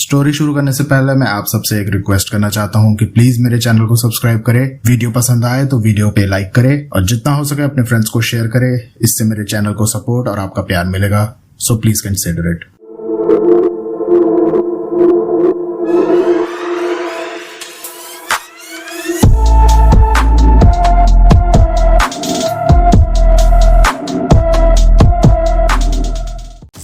Story शुरू करने से पहले मैं आप सबसे एक रिक्वेस्ट करना चाहता हूँ कि प्लीज मेरे चैनल को सब्सक्राइब करें, वीडियो पसंद आए तो वीडियो पे लाइक करें और जितना हो सके अपने फ्रेंड्स को शेयर करें। इससे मेरे चैनल को सपोर्ट और आपका प्यार मिलेगा, सो प्लीज कंसिडर इट।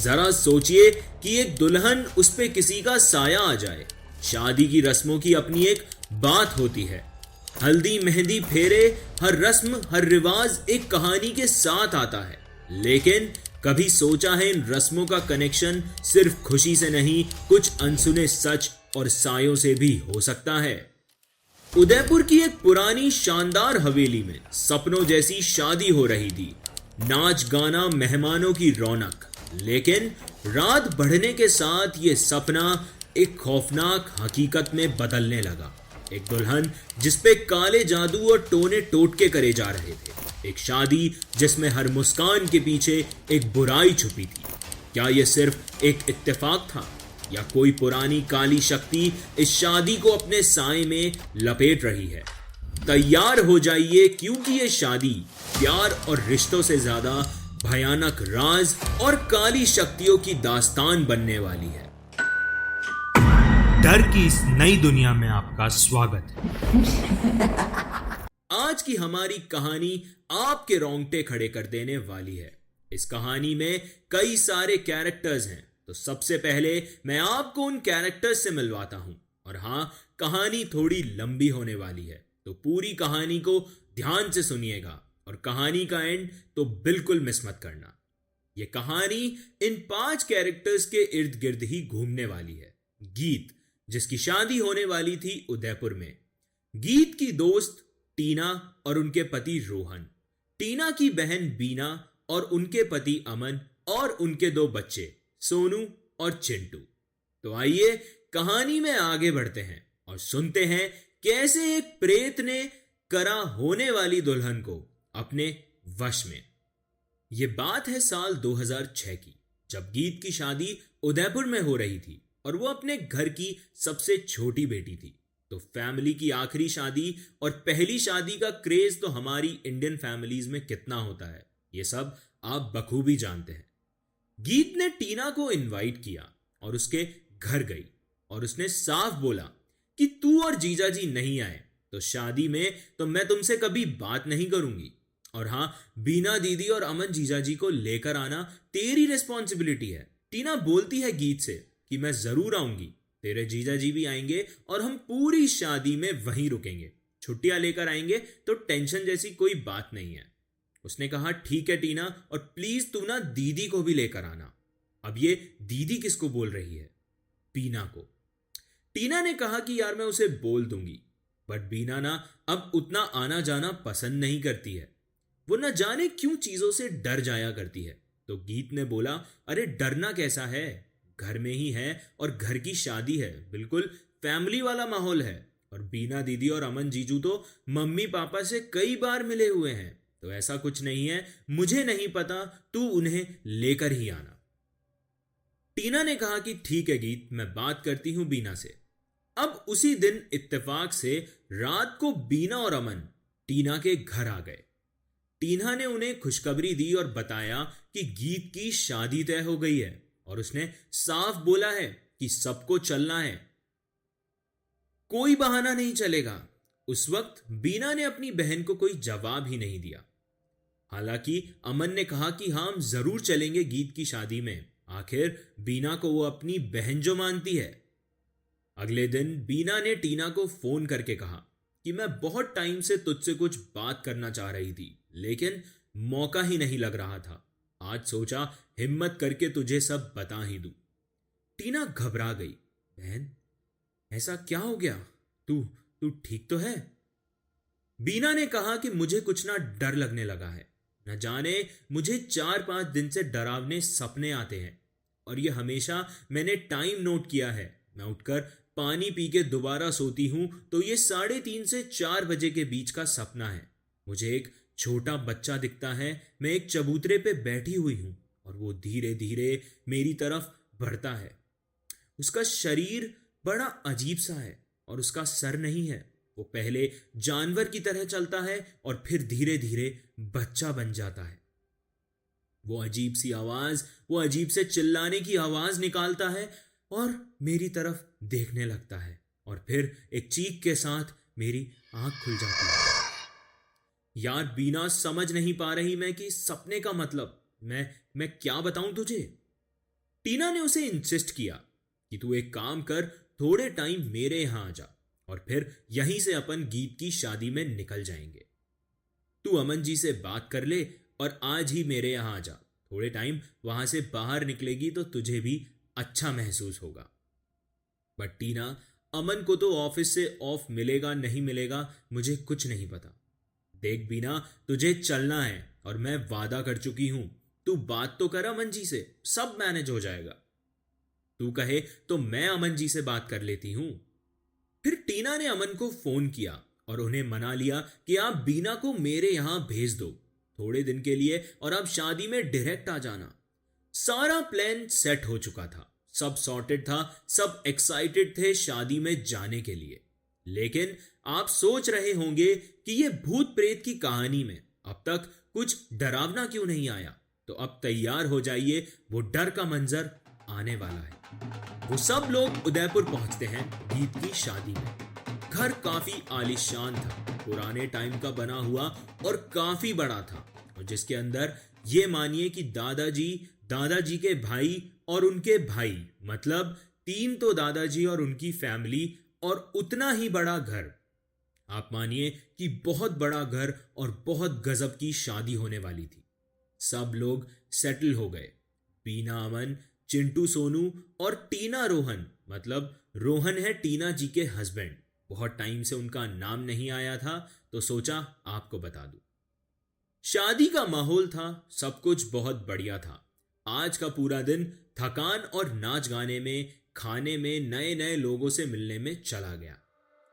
जरा सोचिए कि एक दुल्हन उस पे किसी का साया आ जाए। शादी की रस्मों की अपनी एक बात होती है। हल्दी मेहंदी फेरे, हर रस्म हर रिवाज एक कहानी के साथ आता है। लेकिन कभी सोचा है इन रस्मों का कनेक्शन सिर्फ खुशी से नहीं, कुछ अनसुने सच और सायों से भी हो सकता है। उदयपुर की एक पुरानी शानदार हवेली में सपनों जैसी शादी हो रही थी। नाच गाना, मेहमानों की रौनक। लेकिन रात बढ़ने के साथ ये सपना एक खौफनाक हकीकत में बदलने लगा। एक दुल्हन जिस पे काले जादू और टोने टोटके करे जा रहे थे। एक शादी जिसमें हर मुस्कान के पीछे एक बुराई छुपी थी। क्या यह सिर्फ एक इत्तेफाक था या कोई पुरानी काली शक्ति इस शादी को अपने साए में लपेट रही है? तैयार हो जाइए, क्योंकि ये शादी प्यार और रिश्तों से ज्यादा भयानक राज और काली शक्तियों की दास्तान बनने वाली है। डर की इस नई दुनिया में आपका स्वागत है। आज की हमारी कहानी आपके रोंगटे खड़े कर देने वाली है। इस कहानी में कई सारे कैरेक्टर्स हैं, तो सबसे पहले मैं आपको उन कैरेक्टर्स से मिलवाता हूं। और हां, कहानी थोड़ी लंबी होने वाली है, तो पूरी कहानी को ध्यान से सुनिएगा और कहानी का एंड तो बिल्कुल मिस मत करना। यह कहानी इन 5 कैरेक्टर्स के इर्द गिर्द ही घूमने वाली है। गीत, जिसकी शादी होने वाली थी उदयपुर में। गीत की दोस्त टीना और उनके पति रोहन। टीना की बहन बीना और उनके पति अमन और उनके 2 बच्चे सोनू और चिंटू। तो आइए कहानी में आगे बढ़ते हैं और सुनते हैं कैसे एक प्रेत ने करा होने वाली दुल्हन को अपने वश में। यह बात है साल 2006 की, जब गीत की शादी उदयपुर में हो रही थी और वो अपने घर की सबसे छोटी बेटी थी। तो फैमिली की आखिरी शादी और पहली शादी का क्रेज तो हमारी इंडियन फैमिलीज में कितना होता है, ये सब आप बखूबी जानते हैं। गीत ने टीना को इनवाइट किया और उसके घर गई और उसने साफ बोला कि तू और जीजा जी नहीं आए तो शादी में तो मैं तुमसे कभी बात नहीं करूंगी। और हां, बीना दीदी और अमन जीजाजी को लेकर आना तेरी रिस्पॉन्सिबिलिटी है। टीना बोलती है गीत से कि मैं जरूर आऊंगी, तेरे जीजाजी भी आएंगे और हम पूरी शादी में वहीं रुकेंगे। छुट्टियां लेकर आएंगे तो टेंशन जैसी कोई बात नहीं है। उसने कहा ठीक है टीना, और प्लीज तू ना दीदी को भी लेकर आना। अब ये दीदी किसको बोल रही है? बीना को। टीना ने कहा कि यार मैं उसे बोल दूंगी, बट बीना ना अब उतना आना जाना पसंद नहीं करती है। वो न जाने क्यों चीजों से डर जाया करती है। तो गीत ने बोला अरे डरना कैसा है, घर में ही है और घर की शादी है, बिल्कुल फैमिली वाला माहौल है। और बीना दीदी और अमन जीजू तो मम्मी पापा से कई बार मिले हुए हैं, तो ऐसा कुछ नहीं है, मुझे नहीं पता, तू उन्हें लेकर ही आना। टीना ने कहा कि ठीक है गीत, मैं बात करती हूं बीना से। अब उसी दिन इत्तेफाक से रात को बीना और अमन टीना के घर आ गए। टीना ने उन्हें खुशखबरी दी और बताया कि गीत की शादी तय हो गई है और उसने साफ बोला है कि सबको चलना है, कोई बहाना नहीं चलेगा। उस वक्त बीना ने अपनी बहन को कोई जवाब ही नहीं दिया। हालांकि अमन ने कहा कि हाँ, हम जरूर चलेंगे गीत की शादी में, आखिर बीना को वो अपनी बहन जो मानती है। अगले दिन बीना ने टीना को फोन करके कहा कि मैं बहुत टाइम से तुझसे कुछ बात करना चाह रही थी, लेकिन मौका ही नहीं लग रहा था। आज सोचा हिम्मत करके तुझे सब बता ही दूं। टीना घबरा गई। बहन, ऐसा क्या हो गया? तू तू ठीक तो है? बीना ने कहा कि मुझे कुछ ना डर लगने लगा है। न जाने मुझे 4-5 दिन से डरावने सपने आते हैं और ये हमेशा मैंने टाइम नोट किया है। मैं उठकर पानी पी के दोबारा सोती हूं तो ये 3:30 से 4 बजे के बीच का सपना है। मुझे एक छोटा बच्चा दिखता है, मैं एक चबूतरे पे बैठी हुई हूं और वो धीरे धीरे मेरी तरफ बढ़ता है। उसका शरीर बड़ा अजीब सा है और उसका सर नहीं है। वो पहले जानवर की तरह चलता है और फिर धीरे धीरे बच्चा बन जाता है। वो अजीब सी आवाज, वो अजीब से चिल्लाने की आवाज निकालता है और मेरी तरफ देखने लगता है और फिर एक चीख के साथ मेरी आंख खुल जाती है। यार बीना, समझ नहीं पा रही मैं कि सपने का मतलब मैं क्या बताऊं तुझे। टीना ने उसे इंसिस्ट किया कि तू एक काम कर, थोड़े टाइम मेरे यहां आ जा और फिर यहीं से अपन गीत की शादी में निकल जाएंगे। तू अमन जी से बात कर ले और आज ही मेरे यहां आ जा। थोड़े टाइम वहां से बाहर निकलेगी तो तुझे भी अच्छा महसूस होगा। बट टीना, अमन को तो ऑफिस से ऑफ मिलेगा नहीं मिलेगा मुझे कुछ नहीं पता। देख बीना, तुझे चलना है और मैं वादा कर चुकी हूं। तू बात तो कर अमन जी से, सब मैनेज हो जाएगा। तू कहे तो मैं अमन जी से बात कर लेती हूं। फिर टीना ने अमन को फोन किया और उन्हें मना लिया कि आप बीना को मेरे यहां भेज दो थोड़े दिन के लिए और आप शादी में डायरेक्ट आ जाना। सारा प्लान सेट हो चुका था, सब सॉर्टेड था, सब एक्साइटेड थे शादी में जाने के लिए। लेकिन आप सोच रहे होंगे कि यह भूत प्रेत की कहानी में अब तक कुछ डरावना क्यों नहीं आया, तो अब तैयार हो जाइए, वो डर का मंजर आने वाला है। वो सब लोग उदयपुर पहुंचते हैं गीत की शादी में। घर काफी आलीशान था, पुराने टाइम का बना हुआ और काफी बड़ा था, और जिसके अंदर ये मानिए कि दादाजी के भाई और उनके भाई, मतलब 3 तो दादाजी और उनकी फैमिली और उतना ही बड़ा घर। आप मानिए कि बहुत बड़ा घर और बहुत गजब की शादी होने वाली थी। सब लोग सेटल हो गए। बीना अमन, चिंटू सोनू और टीना रोहन, मतलब रोहन है टीना जी के हस्बैंड। बहुत टाइम से उनका नाम नहीं आया था तो सोचा आपको बता दूं। शादी का माहौल था, सब कुछ बहुत बढ़िया था। आज का पूरा दिन थकान और नाच गाने में, खाने में, नए नए लोगों से मिलने में चला गया।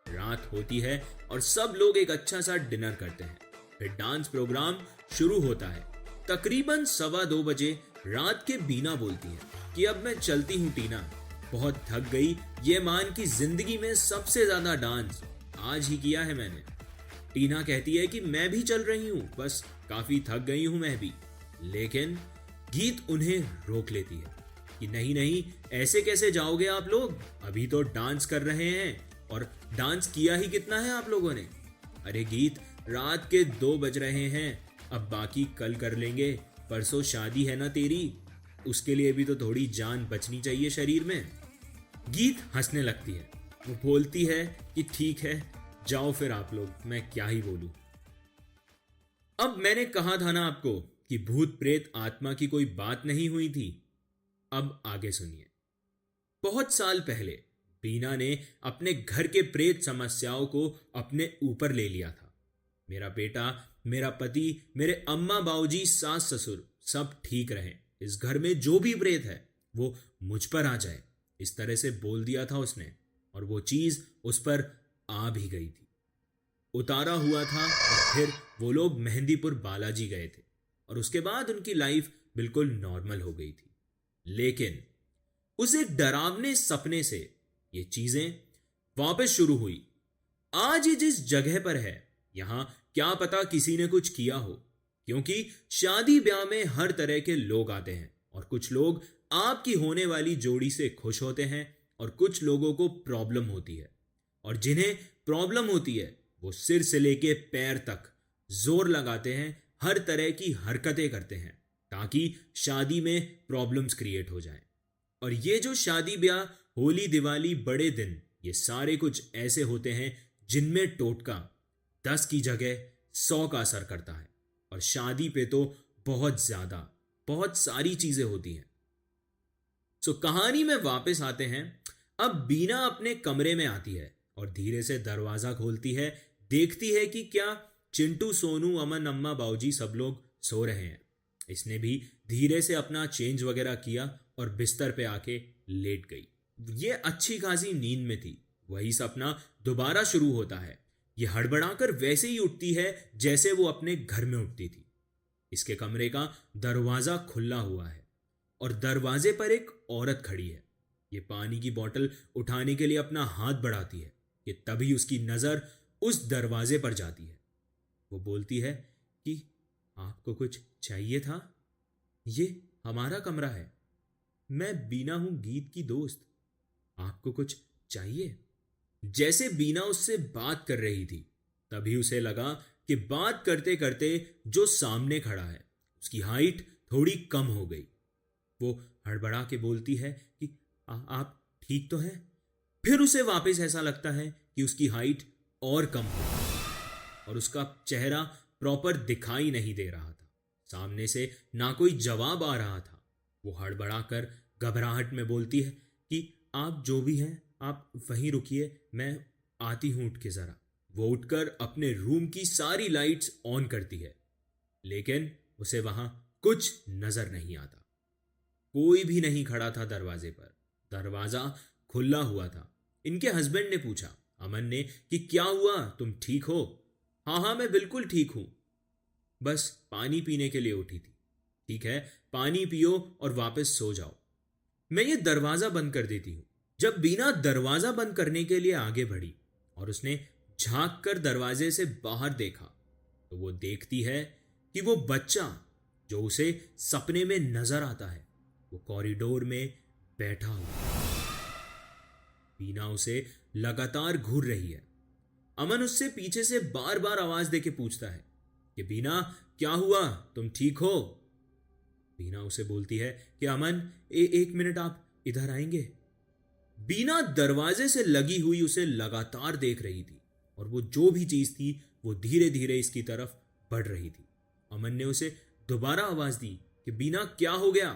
रात होती है और सब लोग एक अच्छा सा डिनर करते हैं। फिर डांस प्रोग्राम शुरू होता है। तकरीबन 2:15 बजे रात के बीना बोलती है कि अब मैं चलती हूँ टीना, बहुत थक गई। ये मान कि जिंदगी में सबसे ज्यादा डांस आज ही किया है मैंने। टीना कहती है कि मैं भी चल रही हूँ, बस काफी थक गई हूं मैं भी। लेकिन गीत उन्हें रोक लेती है कि नहीं नहीं, ऐसे कैसे जाओगे आप लोग, अभी तो डांस कर रहे हैं और डांस किया ही कितना है आप लोगों ने। अरे गीत, रात के 2 बज रहे हैं, अब बाकी कल कर लेंगे, परसों शादी है ना तेरी, उसके लिए भी तो थोड़ी जान बचनी चाहिए शरीर में। गीत हंसने लगती है। वो बोलती है कि ठीक है, जाओ फिर आप लोग, मैं क्या ही बोलूं। अब मैंने कहा था ना आपको कि भूत प्रेत आत्मा की कोई बात नहीं हुई थी। अब आगे सुनिए। बहुत साल पहले बीना ने अपने घर के प्रेत समस्याओं को अपने ऊपर ले लिया था। मेरा बेटा, मेरा पति, मेरे अम्मा बाबूजी, सास ससुर सब ठीक रहे। इस घर में जो भी प्रेत है वो मुझ पर आ जाए, इस तरह से बोल दिया था उसने, और वो चीज उस पर आ भी गई थी। उतारा हुआ था और फिर वो लोग मेहंदीपुर बालाजी गए थे और उसके बाद उनकी लाइफ बिल्कुल नॉर्मल हो गई थी। लेकिन उस एक डरावने सपने से ये चीजें वापस शुरू हुई। आज ये जिस जगह पर है, यहां क्या पता किसी ने कुछ किया हो, क्योंकि शादी ब्याह में हर तरह के लोग आते हैं और कुछ लोग आपकी होने वाली जोड़ी से खुश होते हैं और कुछ लोगों को प्रॉब्लम होती है, और जिन्हें प्रॉब्लम होती है वो सिर से लेके पैर तक जोर लगाते हैं, हर तरह की हरकतें करते हैं ताकि शादी में प्रॉब्लम्स क्रिएट हो जाएं। और ये जो शादी ब्याह, होली, दिवाली, बड़े दिन, ये सारे कुछ ऐसे होते हैं जिनमें टोटका 10 की जगह 100 का असर करता है, और शादी पे तो बहुत सारी चीजें होती हैं। सो कहानी में वापस आते हैं। अब बीना अपने कमरे में आती है और धीरे से दरवाजा खोलती है, देखती है कि क्या चिंटू, सोनू, अमन, अम्मा, बाऊजी सब लोग सो रहे हैं। इसने भी धीरे से अपना चेंज वगैरह किया और बिस्तर पे आके लेट गई। ये अच्छी खासी नींद में थी। वही सपना दोबारा शुरू होता है। ये हड़बड़ाकर वैसे ही उठती है जैसे वो अपने घर में उठती थी। इसके कमरे का दरवाजा खुला हुआ है और दरवाजे पर एक औरत खड़ी है। ये पानी की बोतल उठाने के लिए अपना हाथ बढ़ाती है कि तभी उसकी नजर उस दरवाजे पर जाती है। वो बोलती है कि आपको कुछ चाहिए था? ये हमारा कमरा है। मैं बीना हूं, गीत की दोस्त। आपको कुछ चाहिए? जैसे बीना उससे बात कर रही थी तभी उसे लगा कि बात करते करते जो सामने खड़ा है उसकी हाइट थोड़ी कम हो गई। वो हड़बड़ा के बोलती है कि आप ठीक तो हैं? फिर उसे वापस ऐसा लगता है कि उसकी हाइट और कम हो गई और उसका चेहरा प्रॉपर दिखाई नहीं दे रहा था। सामने से ना कोई जवाब आ रहा था। वो हड़बड़ा कर घबराहट में बोलती है कि आप जो भी हैं आप वहीं रुकिए, मैं आती हूं उठ के जरा। वो उठकर अपने रूम की सारी लाइट्स ऑन करती है, लेकिन उसे वहां कुछ नजर नहीं आता। कोई भी नहीं खड़ा था दरवाजे पर। दरवाजा खुला हुआ था। इनके हस्बैंड ने पूछा अमन ने कि क्या हुआ, तुम ठीक हो? हाँ हाँ, मैं बिल्कुल ठीक हूं, बस पानी पीने के लिए उठी थी। ठीक है, पानी पियो और वापस सो जाओ, मैं ये दरवाजा बंद कर देती हूं। जब बीना दरवाजा बंद करने के लिए आगे बढ़ी और उसने झांक कर दरवाजे से बाहर देखा तो वो देखती है कि वो बच्चा जो उसे सपने में नजर आता है वो कॉरिडोर में बैठा हुआ है। बीना उसे लगातार घूर रही है। अमन उससे पीछे से बार बार आवाज देके पूछता है कि बीना क्या हुआ, तुम ठीक हो? बीना उसे बोलती है कि अमन एक मिनट, आप इधर आएंगे? बीना दरवाजे से लगी हुई उसे लगातार देख रही थी और वो जो भी चीज थी वो धीरे धीरे इसकी तरफ बढ़ रही थी। अमन ने उसे दोबारा आवाज दी कि बीना क्या हो गया?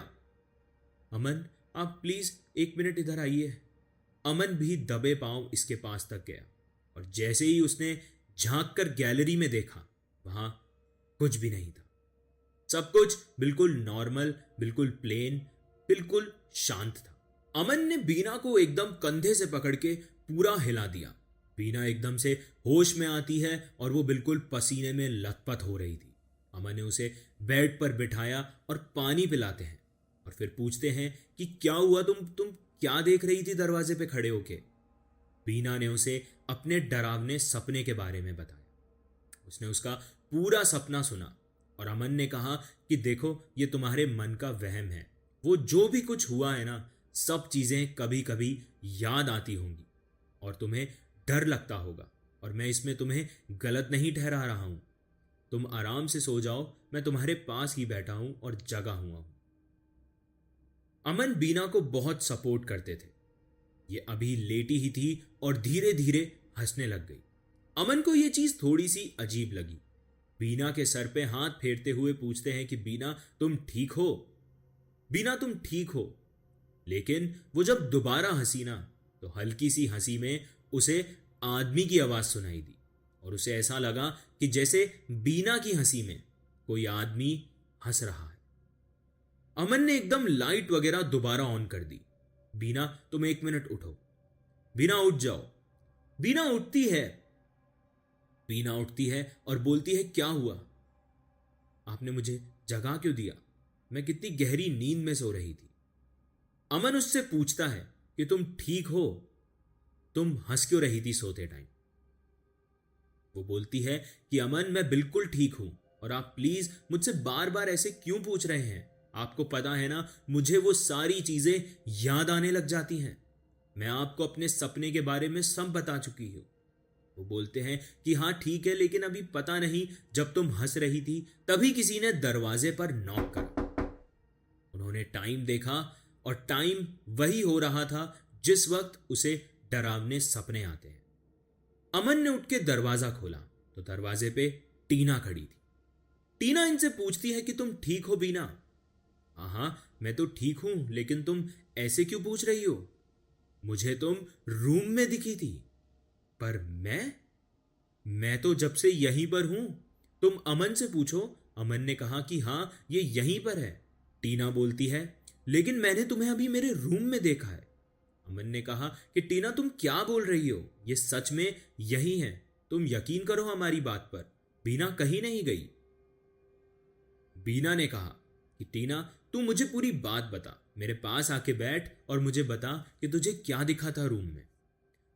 अमन आप प्लीज एक मिनट इधर आइए। अमन भी दबे पांव इसके पास तक गया और जैसे ही उसने झांक कर गैलरी में देखा वहां कुछ भी नहीं था। सब कुछ बिल्कुल नॉर्मल, बिल्कुल प्लेन, बिल्कुल शांत था। अमन ने बीना को एकदम कंधे से पकड़ के पूरा हिला दिया। बीना एकदम से होश में आती है और वो बिल्कुल पसीने में लथपथ हो रही थी। अमन ने उसे बेड पर बिठाया और पानी पिलाते हैं और फिर पूछते हैं कि क्या हुआ, तुम क्या देख रही थी दरवाजे पे खड़े होके? बीना ने उसे अपने डरावने सपने के बारे में बताया। उसने उसका पूरा सपना सुना और अमन ने कहा कि देखो ये तुम्हारे मन का वहम है। वो जो भी कुछ हुआ है ना, सब चीजें कभी कभी याद आती होंगी और तुम्हें डर लगता होगा और मैं इसमें तुम्हें गलत नहीं ठहरा रहा हूं। तुम आराम से सो जाओ, मैं तुम्हारे पास ही बैठा हूं और जगा हुआ हूं। अमन बीना को बहुत सपोर्ट करते थे। ये अभी लेटी ही थी और धीरे धीरे हंसने लग गई। अमन को यह चीज थोड़ी सी अजीब लगी। बीना के सर पे हाथ फेरते हुए पूछते हैं कि बीना तुम ठीक हो? बीना तुम ठीक हो? लेकिन वो जब दोबारा हंसी ना तो हल्की सी हंसी में उसे आदमी की आवाज सुनाई दी और उसे ऐसा लगा कि जैसे बीना की हंसी में कोई आदमी हंस रहा है। अमन ने एकदम लाइट वगैरह दोबारा ऑन कर दी। बीना तुम एक मिनट उठो। बीना उठ जाओ। बीना उठती है। बीना उठती है और बोलती है क्या हुआ? आपने मुझे जगा क्यों दिया? मैं कितनी गहरी नींद में सो रही थी। अमन उससे पूछता है कि तुम ठीक हो? तुम हंस क्यों रही थी सोते टाइम? वो बोलती है कि अमन मैं बिल्कुल ठीक हूं और आप प्लीज मुझसे बार बार ऐसे क्यों पूछ रहे हैं? आपको पता है ना, मुझे वो सारी चीजें याद आने लग जाती हैं। मैं आपको अपने सपने के बारे में सब बता चुकी हूं। वो बोलते हैं कि हाँ ठीक है, लेकिन अभी पता नहीं, जब तुम हंस रही थी तभी किसी ने दरवाजे पर नॉक करा। उन्होंने टाइम देखा और टाइम वही हो रहा था जिस वक्त उसे डरावने सपने आते हैं। अमन ने उठ के दरवाजा खोला तो दरवाजे पे टीना खड़ी थी। टीना इनसे पूछती है कि तुम ठीक हो बीना? हाँ मैं तो ठीक हूं, लेकिन तुम ऐसे क्यों पूछ रही हो? मुझे तुम रूम में दिखी थी, पर मैं तो जब से यहीं पर हूं। तुम अमन से पूछो। अमन ने कहा कि हाँ ये यहीं पर है। टीना बोलती है लेकिन मैंने तुम्हें अभी मेरे रूम में देखा है। अमन ने कहा कि टीना तुम क्या बोल रही हो, ये सच में यही है, तुम यकीन करो हमारी बात पर, बीना कहीं नहीं गई। बीना ने कहा कि टीना तू मुझे पूरी बात बता, मेरे पास आके बैठ और मुझे बता कि तुझे क्या दिखा था रूम में।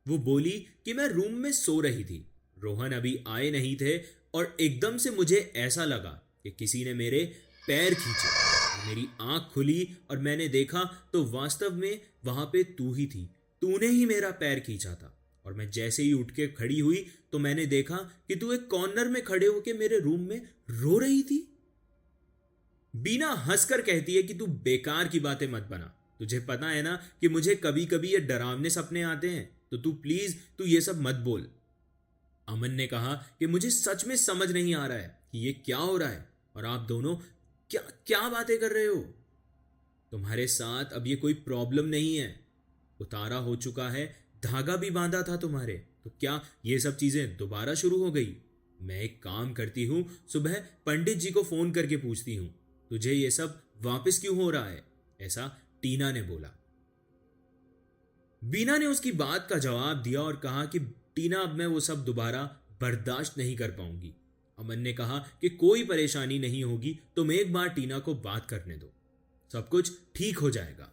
वो बोली कि मैं रूम में सो रही थी, रोहन अभी आए नहीं थे और एकदम से मुझे ऐसा लगा कि किसी ने मेरे पैर खींचे। मेरी आंख खुली और मैंने देखा तो वास्तव में वहां पे तू ही थी। तूने ही मेरा पैर खींचा था और मैं जैसे ही उठ के खड़ी हुई तो मैंने देखा कि तू एक कॉर्नर में खड़े होके मेरे रूम में रो रही थी। बीना हंसकर कहती है कि तू बेकार की बातें मत बना। तुझे पता है ना कि मुझे कभी कभी ये डरावने सपने आते हैं, तो तू ये सब मत बोल। अमन ने कहा कि मुझे सच में समझ नहीं आ रहा है कि ये क्या हो रहा है और आप दोनों क्या क्या बातें कर रहे हो। तुम्हारे साथ अब ये कोई प्रॉब्लम नहीं है, उतारा हो चुका है, धागा भी बांधा था तुम्हारे, तो क्या ये सब चीजें दोबारा शुरू हो गई। मैं एक काम करती हूं, सुबह पंडित जी को फोन करके पूछती हूं तुझे ये सब वापस क्यों हो रहा है, ऐसा टीना ने बोला। बीना ने उसकी बात का जवाब दिया और कहा कि टीना अब मैं वो सब दोबारा बर्दाश्त नहीं कर पाऊंगी। अमन ने कहा कि कोई परेशानी नहीं होगी, तुम एक बार टीना को बात करने दो, सब कुछ ठीक हो जाएगा।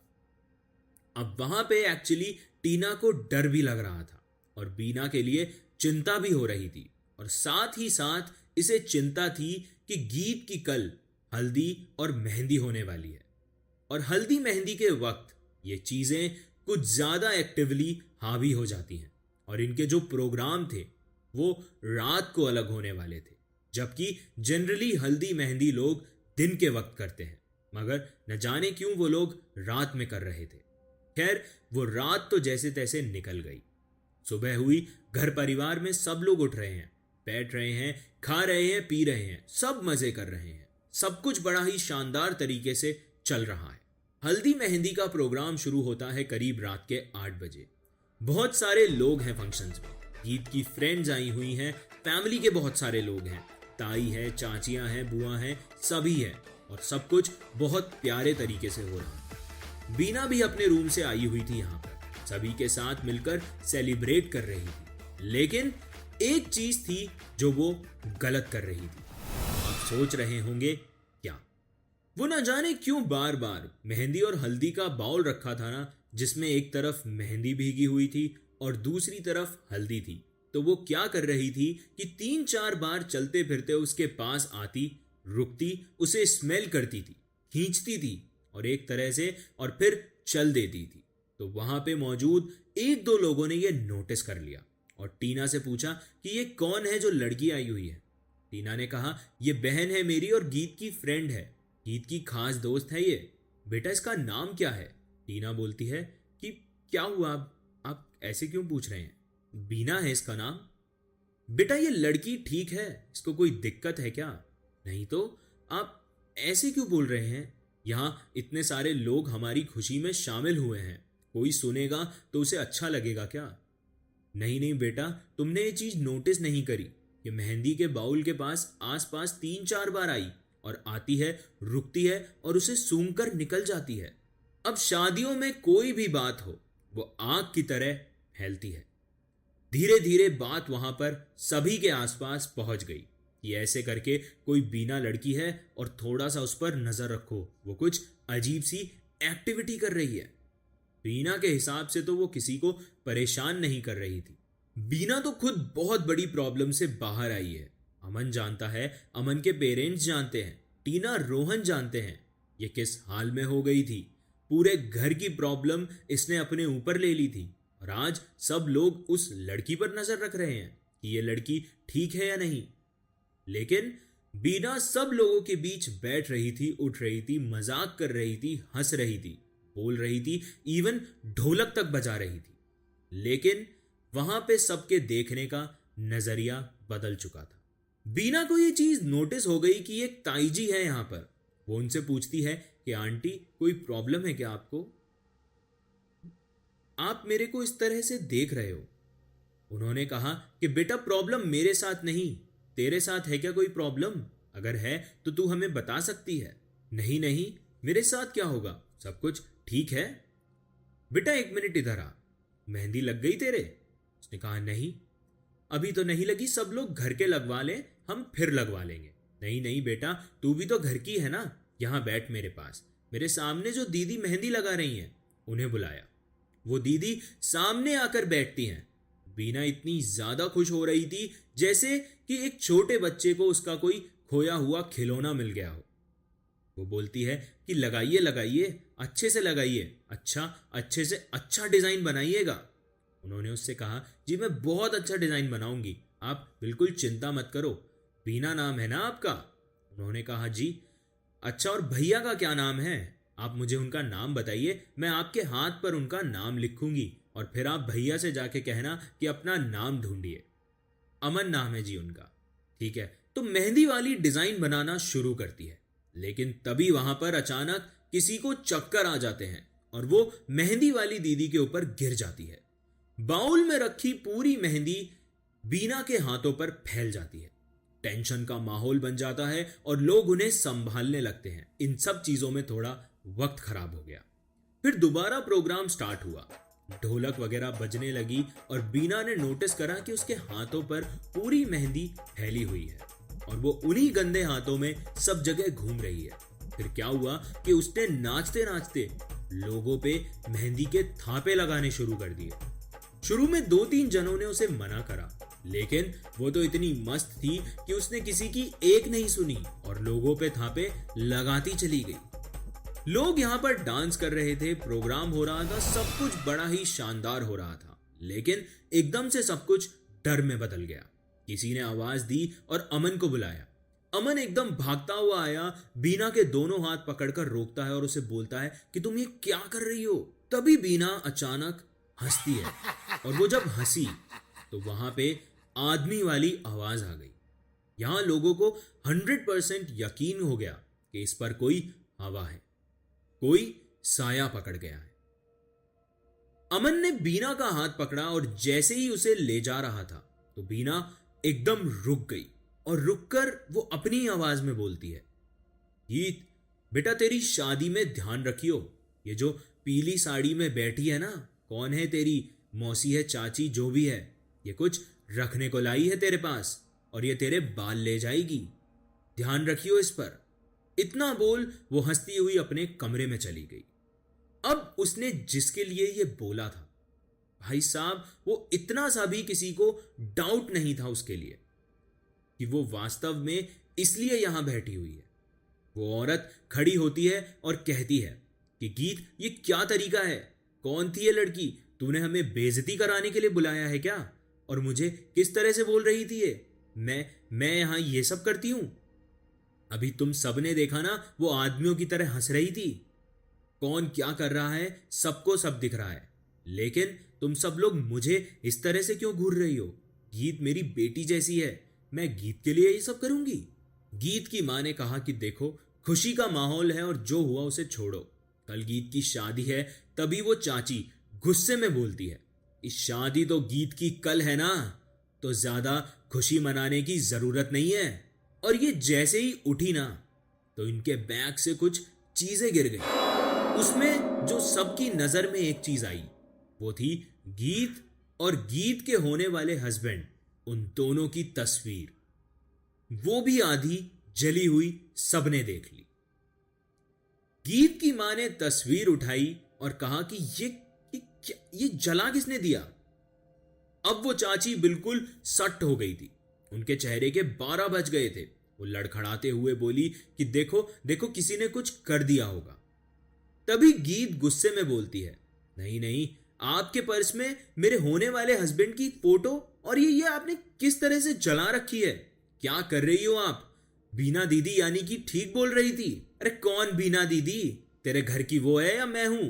अब वहां पे एक्चुअली टीना को डर भी लग रहा था और बीना के लिए चिंता भी हो रही थी और साथ ही साथ इसे चिंता थी कि गीत की कल हल्दी और मेहंदी होने वाली है और हल्दी मेहंदी के वक्त ये चीजें कुछ ज्यादा एक्टिवली हावी हो जाती हैं और इनके जो प्रोग्राम थे वो रात को अलग होने वाले थे, जबकि जनरली हल्दी मेहंदी लोग दिन के वक्त करते हैं, मगर न जाने क्यों वो लोग रात में कर रहे थे। खैर वो रात तो जैसे तैसे निकल गई। सुबह हुई, घर परिवार में सब लोग उठ रहे हैं, बैठ रहे हैं, खा रहे हैं, पी रहे हैं, सब मजे कर रहे हैं, सब कुछ बड़ा ही शानदार तरीके से चल रहा है। हल्दी मेहंदी का प्रोग्राम शुरू होता है करीब रात के 8 बजे। बहुत सारे लोग हैं फंक्शंस में, गीत की फ्रेंड्स आई हुई हैं, फैमिली के बहुत सारे लोग हैं, ताई है, चाचियां हैं, बुआ हैं, सभी है और सब कुछ बहुत प्यारे तरीके से हो रहा है। बीना भी अपने रूम से आई हुई थी यहाँ पर, सभी के साथ मिलकर सेलिब्रेट कर रही थी, लेकिन एक चीज थी जो वो गलत कर रही थी। आप सोच रहे होंगे क्या? वो न जाने क्यों बार बार मेहंदी और हल्दी का बाउल रखा था ना, जिसमें एक तरफ मेहंदी भीगी हुई थी और दूसरी तरफ हल्दी थी, तो वो क्या कर रही थी कि 3-4 बार चलते फिरते उसके पास आती, रुकती, उसे स्मेल करती थी, खींचती थी और एक तरह से और फिर चल देती थी। तो वहां पे मौजूद 1-2 लोगों ने ये नोटिस कर लिया और टीना से पूछा कि ये कौन है जो लड़की आई हुई है। टीना ने कहा ये बहन है मेरी और गीत की फ्रेंड है, गीत की खास दोस्त है ये। बेटा इसका नाम क्या है? टीना बोलती है कि क्या हुआ, आप ऐसे क्यों पूछ रहे हैं? बीना है इसका नाम। बेटा ये लड़की ठीक है, इसको कोई दिक्कत है क्या? नहीं तो आप ऐसे क्यों बोल रहे हैं? यहाँ इतने सारे लोग हमारी खुशी में शामिल हुए हैं, कोई सुनेगा तो उसे अच्छा लगेगा क्या? नहीं नहीं बेटा, तुमने ये चीज नोटिस नहीं करी कि मेहंदी के बाउल के पास आसपास 3-4 बार आई और आती है, रुकती है और उसे सूंघकर निकल जाती है। अब शादियों में कोई भी बात हो वो आग की तरह फैलती है। धीरे धीरे बात वहां पर सभी के आसपास पहुंच गई कि ऐसे करके कोई बीना लड़की है और थोड़ा सा उस पर नजर रखो, वो कुछ अजीब सी एक्टिविटी कर रही है। बीना के हिसाब से तो वो किसी को परेशान नहीं कर रही थी। बीना तो खुद बहुत बड़ी प्रॉब्लम से बाहर आई है। अमन जानता है, अमन के पेरेंट्स जानते हैं, टीना, रोहन जानते हैं ये किस हाल में हो गई थी। पूरे घर की प्रॉब्लम इसने अपने ऊपर ले ली थी और आज सब लोग उस लड़की पर नजर रख रहे हैं कि ये लड़की ठीक है या नहीं। लेकिन बीना सब लोगों के बीच बैठ रही थी, उठ रही थी, मजाक कर रही थी, हंस रही थी, बोल रही थी, इवन ढोलक तक बजा रही थी। लेकिन वहां पे सबके देखने का नजरिया बदल चुका था। बीना को ये चीज नोटिस हो गई कि एक ताई जी है यहां पर। वो उनसे पूछती है कि आंटी कोई प्रॉब्लम है क्या आपको? आप मेरे को इस तरह से देख रहे हो। उन्होंने कहा कि बेटा प्रॉब्लम मेरे साथ नहीं, तेरे साथ है क्या कोई प्रॉब्लम? अगर है तो तू हमें बता सकती है। नहीं नहीं, मेरे साथ क्या होगा, सब कुछ ठीक है। बेटा 1 मिनट इधर आ, मेहंदी लग गई तेरे? उसने कहा नहीं, अभी तो नहीं लगी, सब लोग घर के लगवा लें, हम फिर लगवा लेंगे। नहीं नहीं बेटा, तू भी तो घर की है ना, यहां बैठ मेरे पास, मेरे सामने जो दीदी मेहंदी लगा रही हैं उन्हें बुलाया। वो दीदी सामने आकर बैठती हैं। बीना इतनी ज्यादा खुश हो रही थी जैसे कि एक छोटे बच्चे को उसका कोई खोया हुआ खिलौना मिल गया हो। वो बोलती है कि लगाइए लगाइए, अच्छे से लगाइए, अच्छे से अच्छा डिजाइन बनाइएगा। उन्होंने उससे कहा, जी मैं बहुत अच्छा डिजाइन बनाऊंगी, आप बिल्कुल चिंता मत करो। बीना नाम है ना आपका? उन्होंने कहा, जी। अच्छा, और भैया का क्या नाम है? आप मुझे उनका नाम बताइए, मैं आपके हाथ पर उनका नाम लिखूंगी और फिर आप भैया से जाके कहना कि अपना नाम ढूंढिए। अमन नाम है जी उनका। ठीक है, तो मेहंदी वाली डिजाइन बनाना शुरू करती है, लेकिन तभी वहां पर अचानक किसी को चक्कर आ जाते हैं और वो मेहंदी वाली दीदी के ऊपर गिर जाती है। बाउल में रखी पूरी मेहंदी बीना के हाथों पर फैल जाती है। टेंशन का माहौल बन जाता है और लोग उन्हें संभालने लगते हैं। इन सब चीजों में थोड़ा वक्त खराब हो गया। फिर दोबारा प्रोग्राम स्टार्ट हुआ। ढोलक वगैरह बजने लगी और बीना ने नोटिस करा कि उसके हाथों पर पूरी मेहंदी फैली हुई है और वो उन्हीं गंदे हाथों में सब जगह घूम रही है। फिर क्या हुआ कि उसने नाचते नाचते लोगों पे मेहंदी के थापे लगाने शुरू कर दिए। शुरू में 2-3 जनों ने उसे मना करा, लेकिन वो तो इतनी मस्त थी कि उसने किसी की एक नहीं सुनी और लोगों पे थापे लगाती चली गई। लोग यहाँ पर डांस कर रहे थे, प्रोग्राम हो रहा था, सब कुछ बड़ा ही शानदार हो रहा था, लेकिन एकदम से सब कुछ डर में बदल गया। किसी ने आवाज दी और अमन को बुलाया। अमन एकदम भागता हुआ आया, बीना के दोनों हाथ पकड़कर रोकता है और उसे बोलता है कि तुम ये क्या कर रही हो। तभी बीना अचानक हंसती है और वो जब हंसी तो वहां पे आदमी वाली आवाज आ गई। यहां लोगों को 100% यकीन हो गया कि इस पर कोई हवा है, कोई साया पकड़ गया है। अमन ने बीना का हाथ पकड़ा और जैसे ही उसे ले जा रहा था तो बीना एकदम रुक गई और रुककर वो अपनी आवाज में बोलती है, गीत बेटा तेरी शादी में ध्यान रखियो, ये जो पीली साड़ी में बैठी है ना, कौन है तेरी मौसी है, चाची, जो भी है, ये कुछ रखने को लाई है तेरे पास और ये तेरे बाल ले जाएगी, ध्यान रखियो इस पर। इतना बोल वो हंसती हुई अपने कमरे में चली गई। अब उसने जिसके लिए ये बोला था, भाई साहब, वो इतना सा भी किसी को डाउट नहीं था उसके लिए कि वो वास्तव में इसलिए यहां बैठी हुई है। वो औरत खड़ी होती है और कहती है कि गीत, ये क्या तरीका है? कौन थी ये लड़की? तूने हमें बेइज्जती कराने के लिए बुलाया है क्या? और मुझे किस तरह से बोल रही थी ये? मैं यहां ये सब करती हूं? अभी तुम सबने देखा ना, वो आदमियों की तरह हंस रही थी। कौन क्या कर रहा है सबको सब दिख रहा है, लेकिन तुम सब लोग मुझे इस तरह से क्यों घूर रही हो? गीत मेरी बेटी जैसी है, मैं गीत के लिए ये सब करूंगी? गीत की मां ने कहा कि देखो, खुशी का माहौल है और जो हुआ उसे छोड़ो, कल गीत की शादी है। तभी वो चाची गुस्से में बोलती है, इस शादी तो गीत की कल है ना, तो ज्यादा खुशी मनाने की जरूरत नहीं है। और ये जैसे ही उठी ना तो इनके बैग से कुछ चीजें गिर गई। उसमें जो सबकी नजर में एक चीज आई वो थी गीत और गीत के होने वाले हस्बैंड, उन दोनों की तस्वीर। वो भी आधी जली हुई सबने देख ली। गीत की मां ने तस्वीर उठाई और कहा कि ये जला किसने दिया? अब वो चाची बिल्कुल सट हो गई थी, उनके चेहरे के 12 बज गए थे। वो लड़खड़ाते हुए बोली कि देखो देखो, किसी ने कुछ कर दिया होगा। तभी गीत गुस्से में बोलती है, नहीं नहीं, आपके पर्स में मेरे होने वाले हस्बैंड की फोटो और ये आपने किस तरह से जला रखी है? क्या कर रही हो आप? बीना दीदी यानी कि ठीक बोल रही थी। अरे कौन बीना दीदी? तेरे घर की वो है या मैं हूं?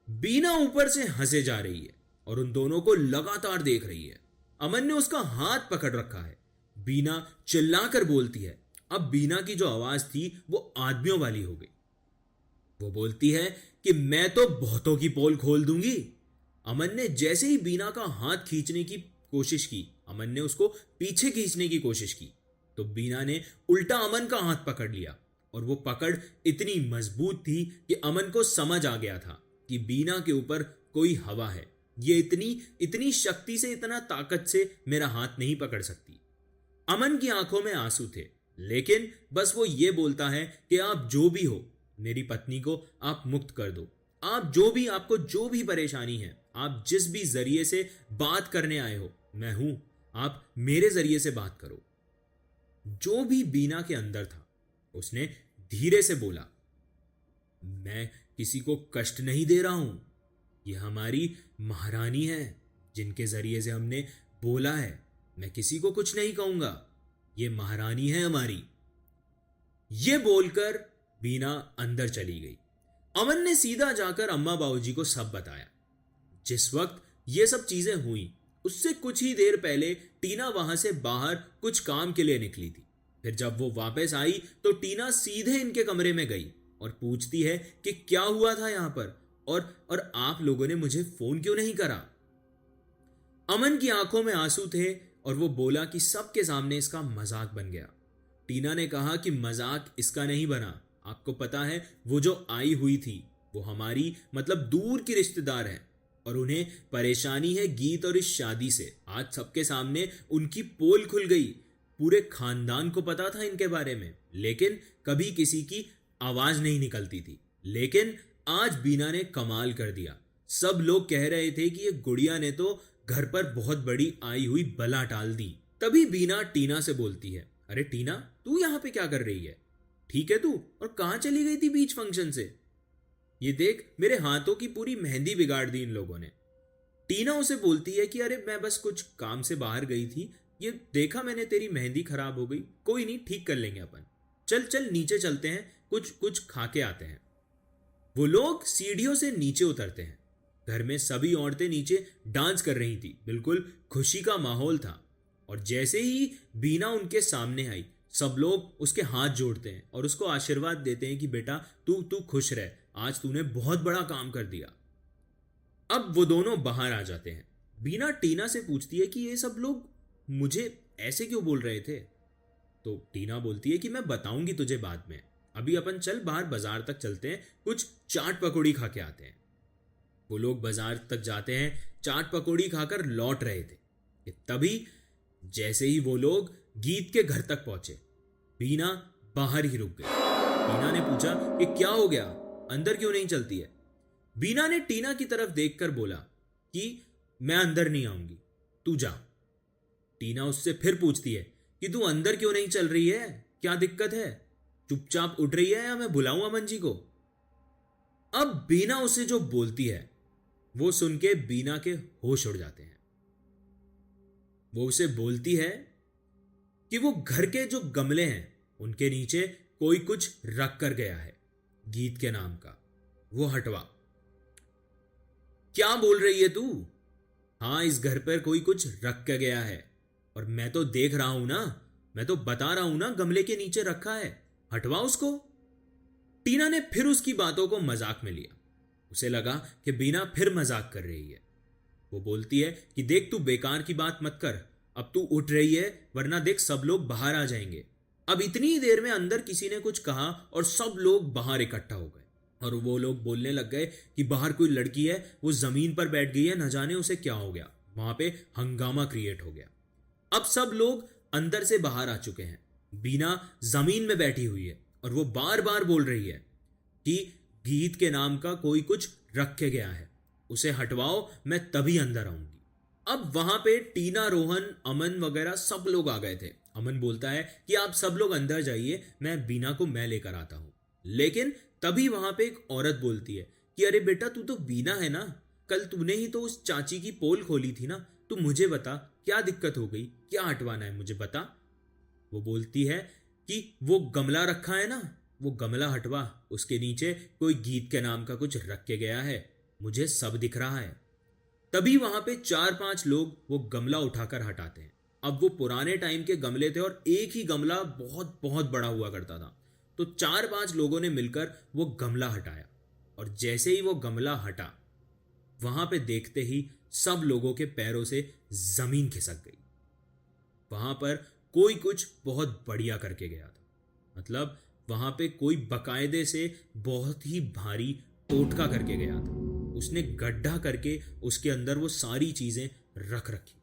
बीना ऊपर से हंसे जा रही है और उन दोनों को लगातार देख रही है। अमन ने उसका हाथ पकड़ रखा है। बीना चिल्लाकर बोलती है। अब बीना की जो आवाज थी वो आदमियों वाली हो गई। वो बोलती है कि मैं तो बहुतों की पोल खोल दूंगी। अमन ने जैसे ही बीना का हाथ खींचने की कोशिश की, अमन ने उसको पीछे खींचने की कोशिश की, तो बीना ने उल्टा अमन का हाथ पकड़ लिया और वो पकड़ इतनी मजबूत थी कि अमन को समझ आ गया था कि बीना के ऊपर कोई हवा है। ये इतनी शक्ति से, इतना ताकत से मेरा हाथ नहीं पकड़ सकती। अमन की आंखों में आंसू थे, लेकिन बस वो ये बोलता है कि आप जो भी हो, मेरी पत्नी को आप मुक्त कर दो। आपको जो भी परेशानी है, आप जिस भी जरिए से बात करने आए हो, मैं हूं, आप मेरे जरिए से बात करो। जो भी बीना के अंदर था उसने धीरे से बोला, मैं किसी को कष्ट नहीं दे रहा हूं, यह हमारी महारानी है जिनके जरिए से हमने बोला है, मैं किसी को कुछ नहीं कहूंगा, ये महारानी है हमारी। ये बोलकर बीना अंदर चली गई। अमन ने सीधा जाकर अम्मा बाबूजी को सब बताया। जिस वक्त ये सब चीजें हुई उससे कुछ ही देर पहले टीना वहां से बाहर कुछ काम के लिए निकली थी। फिर जब वो वापस आई तो टीना सीधे इनके कमरे में गई और पूछती है कि क्या हुआ था यहां पर, और आप लोगों ने मुझे फोन क्यों नहीं करा। अमन की आंखों में आंसू थे और वो बोला कि सबके सामने इसका मजाक बन गया। टीना ने कहा कि मजाक इसका नहीं बना, आपको पता है वो जो आई हुई थी वो हमारी मतलब दूर की रिश्तेदार है और उन्हें परेशानी है गीत और इस शादी से। आज सबके सामने उनकी पोल खुल गई। पूरे खानदान को पता था इनके बारे में, लेकिन कभी किसी की आवाज नहीं निकलती थी। लेकिन आज बीना ने कमाल कर दिया। सब लोग कह रहे थे कि ये गुड़िया ने तो घर पर बहुत बड़ी आई हुई बला टाल दी। तभी बीना टीना से बोलती है, अरे टीना, तू यहां पे क्या कर रही है? ठीक है तू, और कहां चली गई थी बीच फंक्शन से? ये देख, मेरे हाथों की पूरी मेहंदी बिगाड़ दी इन लोगों ने। टीना उसे बोलती है कि अरे मैं बस कुछ काम से बाहर गई थी, ये देखा मैंने तेरी मेहंदी खराब हो गई, कोई नहीं, ठीक कर लेंगे अपन। चल चल नीचे चलते हैं, कुछ खा के आते हैं। वो लोग सीढ़ियों से नीचे उतरते हैं। घर में सभी औरतें नीचे डांस कर रही थी, बिल्कुल खुशी का माहौल था। और जैसे ही बीना उनके सामने आई, सब लोग उसके हाथ जोड़ते हैं और उसको आशीर्वाद देते हैं कि बेटा तू खुश रह, आज तूने बहुत बड़ा काम कर दिया। अब वो दोनों बाहर आ जाते हैं। बीना टीना से पूछती है कि ये सब लोग मुझे ऐसे क्यों बोल रहे थे? तो टीना बोलती है कि मैं बताऊंगी तुझे बाद में, अभी अपन चल बाहर बाजार तक चलते हैं, कुछ चाट पकौड़ी खा के आते हैं। वो लोग बाजार तक जाते हैं, चाट पकौड़ी खाकर लौट रहे थे कि तभी जैसे ही वो लोग गीत के घर तक पहुंचे, बीना बाहर ही रुक गई। टीना ने पूछा कि क्या हो गया, अंदर क्यों नहीं चलती है? बीना ने टीना की तरफ देखकर बोला कि मैं अंदर नहीं आऊंगी, तू जा। टीना उससे फिर पूछती है कि तू अंदर क्यों नहीं चल रही है, क्या दिक्कत है? चुपचाप उठ रही है या मैं बुलाऊं अमन जी को? अब बीना उसे जो बोलती है वो सुन के बीना के होश उड़ जाते हैं। वो उसे बोलती है कि वो घर के जो गमले हैं उनके नीचे कोई कुछ रख कर गया है गीत के नाम का, वो हटवा। क्या बोल रही है तू? हाँ, इस घर पर कोई कुछ रख कर गया है और मैं तो देख रहा हूं ना, मैं तो बता रहा हूं ना, गमले के नीचे रखा है, हटवा उसको। टीना ने फिर उसकी बातों को मजाक में लिया। उसे लगा कि बीना फिर मजाक कर रही है। वो बोलती है कि देख, तू बेकार की बात मत कर, अब तू उठ रही है वरना देख सब लोग बाहर आ जाएंगे। अब इतनी ही देर में अंदर किसी ने कुछ कहा और सब लोग बाहर इकट्ठा हो गए और वो लोग बोलने लग गए कि बाहर कोई लड़की है, वो जमीन पर बैठ गई है, न जाने उसे क्या हो गया। वहां पे हंगामा क्रिएट हो गया। अब सब लोग अंदर से बाहर आ चुके हैं। बीना जमीन में बैठी हुई है और वो बार बार बोल रही है कि गीत के नाम का कोई कुछ रख के गया है, उसे हटवाओ, मैं तभी अंदर आऊंगी। अब वहां पे टीना, रोहन, अमन वगैरह सब लोग आ गए थे। अमन बोलता है कि आप सब लोग अंदर जाइए, मैं बीना को मैं लेकर आता हूं। लेकिन तभी वहां पे एक औरत बोलती है कि अरे बेटा, तू तो बीना है ना, कल तूने ही तो उस चाची की पोल खोली थी ना, तू मुझे बता क्या दिक्कत हो गई, क्या हटवाना है, मुझे बता। वो बोलती है कि वो गमला रखा है ना, वो गमला हटवा, उसके नीचे कोई गीत के नाम का कुछ रख के गया है, मुझे सब दिख रहा है। तभी वहां पे 4-5 लोग वो गमला उठाकर हटाते हैं। अब वो पुराने टाइम के गमले थे और एक ही गमला बहुत बहुत बड़ा हुआ करता था। तो 4-5 लोगों ने मिलकर वो गमला हटाया और जैसे ही वो गमला हटा, वहां पे देखते ही सब लोगों के पैरों से जमीन खिसक गई। वहां पर कोई कुछ बहुत बढ़िया करके गया था, मतलब वहां पे कोई बकायदे से बहुत ही भारी टोटका करके गया था। उसने गड्ढा करके उसके अंदर वो सारी चीजें रख रखी।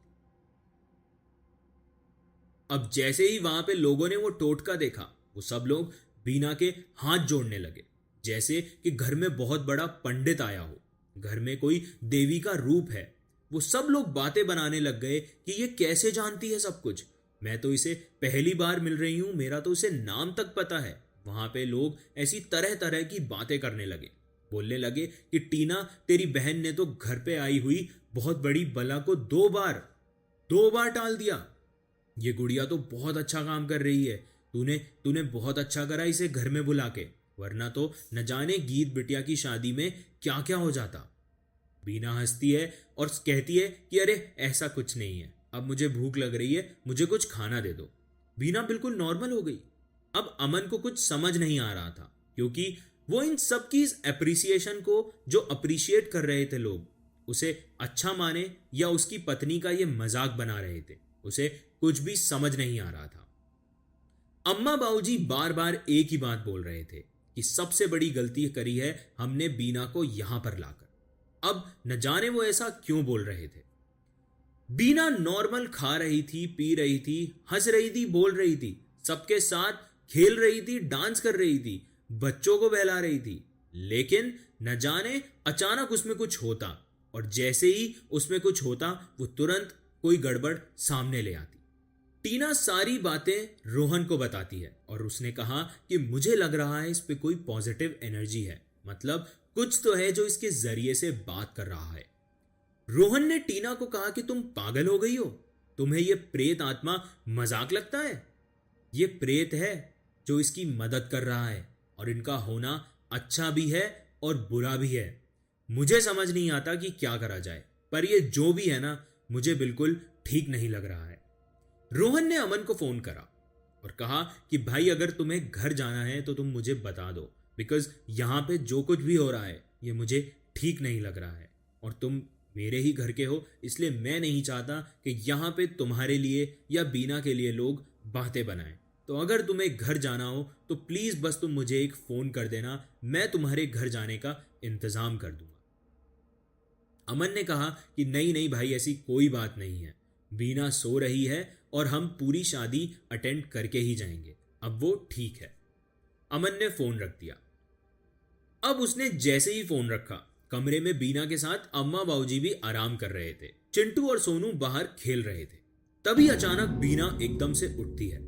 अब जैसे ही वहां पे लोगों ने वो टोटका देखा, वो सब लोग बीना के हाथ जोड़ने लगे। जैसे कि घर में बहुत बड़ा पंडित आया हो, घर में कोई देवी का रूप है। वो सब लोग बातें बनाने लग गए कि ये कैसे जानती है सब कुछ, मैं तो इसे पहली बार मिल रही हूं, मेरा तो इसे नाम तक पता है। वहां पे लोग ऐसी तरह तरह की बातें करने लगे, बोलने लगे कि टीना तेरी बहन ने तो घर पे आई हुई बहुत बड़ी बला को दो बार टाल दिया। ये गुड़िया तो बहुत अच्छा काम कर रही है, तूने बहुत अच्छा करा इसे घर में बुला के, वरना तो न जाने गीत बिटिया की शादी में क्या क्या हो जाता। बीना हंसती है और कहती है कि अरे ऐसा कुछ नहीं है, अब मुझे भूख लग रही है, मुझे कुछ खाना दे दो। बीना बिल्कुल नॉर्मल हो गई। अब अमन को कुछ समझ नहीं आ रहा था, क्योंकि वो इन सब की इस एप्रिसिएशन को जो अप्रिशिएट कर रहे थे लोग, उसे अच्छा माने या उसकी पत्नी का ये मजाक बना रहे थे, उसे कुछ भी समझ नहीं आ रहा था। अम्मा बाबूजी बार बार एक ही बात बोल रहे थे कि सबसे बड़ी गलती करी है हमने बीना को यहां पर लाकर। अब न जाने वो ऐसा क्यों बोल रहे थे। बीना नॉर्मल खा रही थी, पी रही थी, हंस रही थी, बोल रही थी, सबके साथ खेल रही थी, डांस कर रही थी, बच्चों को बहला रही थी। लेकिन न जाने अचानक उसमें कुछ होता, और जैसे ही उसमें कुछ होता वो तुरंत कोई गड़बड़ सामने ले आती। टीना सारी बातें रोहन को बताती है और उसने कहा कि मुझे लग रहा है इस पे कोई पॉजिटिव एनर्जी है, मतलब कुछ तो है जो इसके जरिए से बात कर रहा है। रोहन ने टीना को कहा कि तुम पागल हो गई हो, तुम्हें यह प्रेत आत्मा मजाक लगता है? ये प्रेत है जो इसकी मदद कर रहा है, और इनका होना अच्छा भी है और बुरा भी है। मुझे समझ नहीं आता कि क्या करा जाए, पर ये जो भी है ना, मुझे बिल्कुल ठीक नहीं लग रहा है। रोहन ने अमन को फोन करा और कहा कि भाई अगर तुम्हें घर जाना है तो तुम मुझे बता दो, बिकॉज यहां पे जो कुछ भी हो रहा है ये मुझे ठीक नहीं लग रहा है, और तुम मेरे ही घर के हो, इसलिए मैं नहीं चाहता कि यहां पे तुम्हारे लिए या बीना के लिए लोग बातें बनाएं। तो अगर तुम्हें घर जाना हो तो प्लीज बस तुम मुझे एक फोन कर देना, मैं तुम्हारे घर जाने का इंतजाम कर दूंगा। अमन ने कहा कि नहीं नहीं भाई, ऐसी कोई बात नहीं है, बीना सो रही है और हम पूरी शादी अटेंड करके ही जाएंगे, अब वो ठीक है। अमन ने फोन रख दिया। अब उसने जैसे ही फोन रखा, कमरे में बीना के साथ अम्मा बाबूजी भी आराम कर रहे थे, चिंटू और सोनू बाहर खेल रहे थे। तभी अचानक बीना एकदम से उठती है,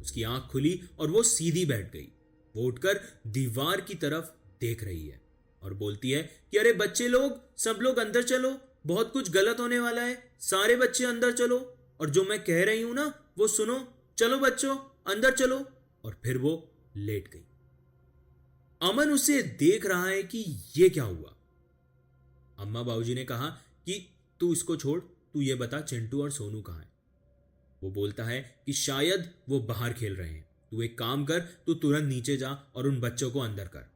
उसकी आंख खुली और वो सीधी बैठ गई। वो उठकर दीवार की तरफ देख रही है और बोलती है कि अरे बच्चे लोग, सब लोग अंदर चलो, बहुत कुछ गलत होने वाला है, सारे बच्चे अंदर चलो, और जो मैं कह रही हूं ना वो सुनो, चलो बच्चों अंदर चलो। और फिर वो लेट गई। अमन उसे देख रहा है कि ये क्या हुआ। अम्मा बाबूजी ने कहा कि तू इसको छोड़, तू ये बता चिंटू और सोनू कहाँ हैं। वो बोलता है कि शायद वो बाहर खेल रहे हैं, तू एक काम कर, तू तुरंत नीचे जा और उन बच्चों को अंदर कर।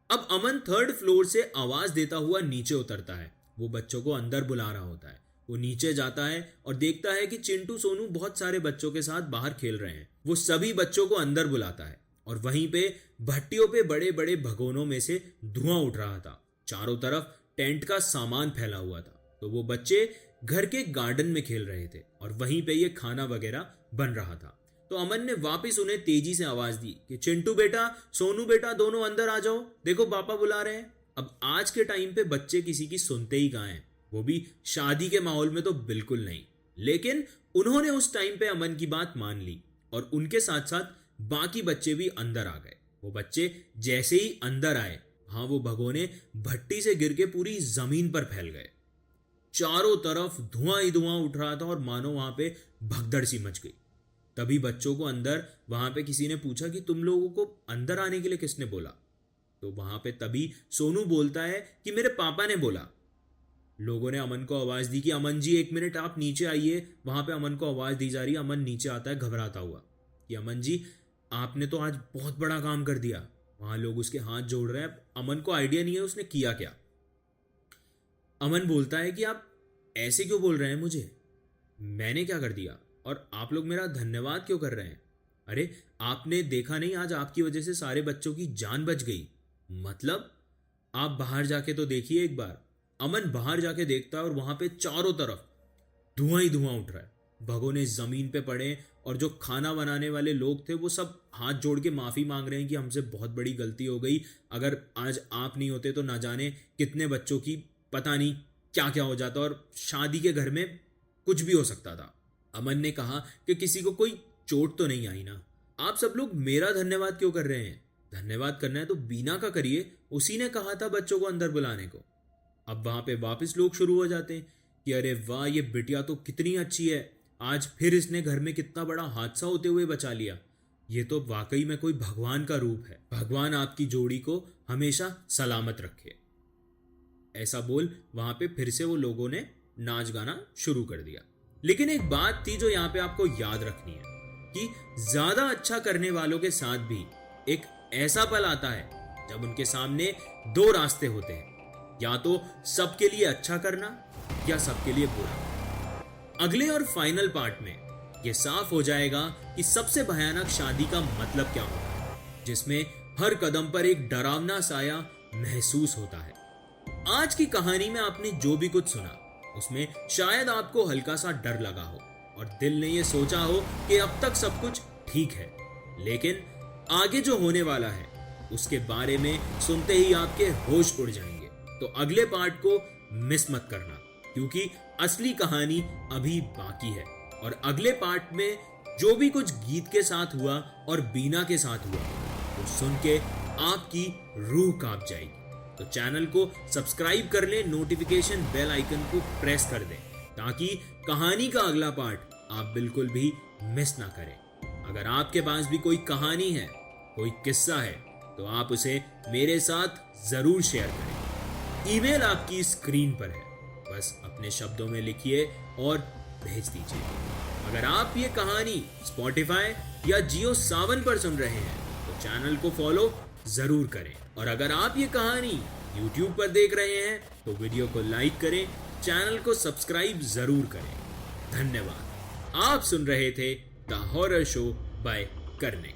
अब अमन 3rd फ्लोर से आवाज देता हुआ नीचे उतरता है, वो बच्चों को अंदर बुला रहा होता है। वो नीचे जाता है और देखता है कि चिंटू सोनू बहुत सारे बच्चों के साथ बाहर खेल रहे हैं। वो सभी बच्चों को अंदर बुलाता है और वहीं पे भट्टियों पे बड़े बड़े भगोनों में से धुआं उठ रहा था। चारों तरफ टेंट का सामान फैला हुआ था। तो वो बच्चे घर के गार्डन में खेल रहे थे और वहीं पे ये खाना वगैरह बन रहा था। तो अमन ने वापस उन्हें तेजी से आवाज दी कि चिंटू बेटा, सोनू बेटा, दोनों अंदर आ जाओ, देखो पापा बुला रहे हैं। अब आज के टाइम पे बच्चे किसी की सुनते ही कहाँ हैं, वो भी शादी के माहौल में तो बिल्कुल नहीं। लेकिन उन्होंने उस टाइम पे अमन की बात मान ली और उनके साथ साथ बाकी बच्चे भी अंदर आ गए। वो बच्चे जैसे ही अंदर आए, हाँ, वो भगोने भट्टी से गिर के पूरी जमीन पर फैल गए। चारों तरफ धुआं ही धुआं उठ रहा था और मानो वहां पे भगदड़ सी मच गई। तभी बच्चों को अंदर, वहां पे किसी ने पूछा कि तुम लोगों को अंदर आने के लिए किसने बोला। तो वहां पे तभी सोनू बोलता है कि मेरे पापा ने बोला। लोगों ने अमन को आवाज दी कि अमन जी 1 मिनट आप नीचे आइए। वहां पे अमन को आवाज दी जा रही है। अमन नीचे आता है घबराता हुआ कि अमन जी आपने तो आज बहुत बड़ा काम कर दिया। वहां लोग उसके हाथ जोड़ रहे हैं। अमन को आइडिया नहीं है उसने किया क्या। अमन बोलता है कि आप ऐसे क्यों बोल रहे हैं मुझे, मैंने क्या कर दिया और आप लोग मेरा धन्यवाद क्यों कर रहे हैं। अरे आपने देखा नहीं, आज आपकी वजह से सारे बच्चों की जान बच गई। मतलब आप बाहर जाके तो देखिए एक बार। अमन बाहर जाके देखता है और वहां पे चारों तरफ धुआं ही धुआं उठ रहा है। भगोने जमीन पे पड़े और जो खाना बनाने वाले लोग थे वो सब हाथ जोड़ के माफ़ी मांग रहे हैं कि हमसे बहुत बड़ी गलती हो गई, अगर आज आप नहीं होते तो ना जाने कितने बच्चों की पता नहीं क्या क्या हो जाता और शादी के घर में कुछ भी हो सकता था। अमन ने कहा कि किसी को कोई चोट तो नहीं आई ना। आप सब लोग मेरा धन्यवाद क्यों कर रहे हैं? धन्यवाद करना है तो बीना का करिए, उसी ने कहा था बच्चों को अंदर बुलाने को। अब वहां पे वापस लोग शुरू हो जाते हैं कि अरे वाह, ये बिटिया तो कितनी अच्छी है, आज फिर इसने घर में कितना बड़ा हादसा होते हुए बचा लिया। ये तो वाकई में कोई भगवान का रूप है। भगवान आपकी जोड़ी को हमेशा सलामत रखे। ऐसा बोल वहां पे फिर से वो लोगों ने नाच गाना शुरू कर दिया। लेकिन एक बात थी जो यहाँ पे आपको याद रखनी है कि ज्यादा अच्छा करने वालों के साथ भी एक ऐसा पल आता है जब उनके सामने दो रास्ते होते हैं, या तो सबके लिए अच्छा करना या सबके लिए बुरा। अगले और फाइनल पार्ट में यह साफ हो जाएगा कि सबसे भयानक शादी का मतलब क्या होता है, जिसमें हर कदम पर एक डरावना साया महसूस होता है। आज की कहानी में आपने जो भी कुछ सुना उसमें शायद आपको हल्का सा डर लगा हो और दिल ने यह सोचा हो कि अब तक सब कुछ ठीक है, लेकिन आगे जो होने वाला है उसके बारे में सुनते ही आपके होश उड़ जाएंगे। तो अगले पार्ट को मिस मत करना, क्योंकि असली कहानी अभी बाकी है और अगले पार्ट में जो भी कुछ गीत के साथ हुआ और बीना के साथ हुआ वो सुन के आपकी रूह कांप जाएगी। तो चैनल को सब्सक्राइब कर लें, नोटिफिकेशन बेल आइकन को प्रेस कर दें ताकि कहानी का अगला पार्ट आप बिल्कुल भी मिस ना करें। अगर आपके पास भी कोई कहानी है, कोई किस्सा है, तो आप उसे मेरे साथ जरूर शेयर करें। ईमेल आपकी स्क्रीन पर है, बस अपने शब्दों में लिखिए और भेज दीजिए। अगर आप ये कहानी स्पॉटिफाई या जियो सावन पर सुन रहे हैं तो चैनल को फॉलो जरूर करें, और अगर आप ये कहानी YouTube पर देख रहे हैं तो वीडियो को लाइक करें, चैनल को सब्सक्राइब जरूर करें। धन्यवाद। आप सुन रहे थे द हॉरर शो बाय करने।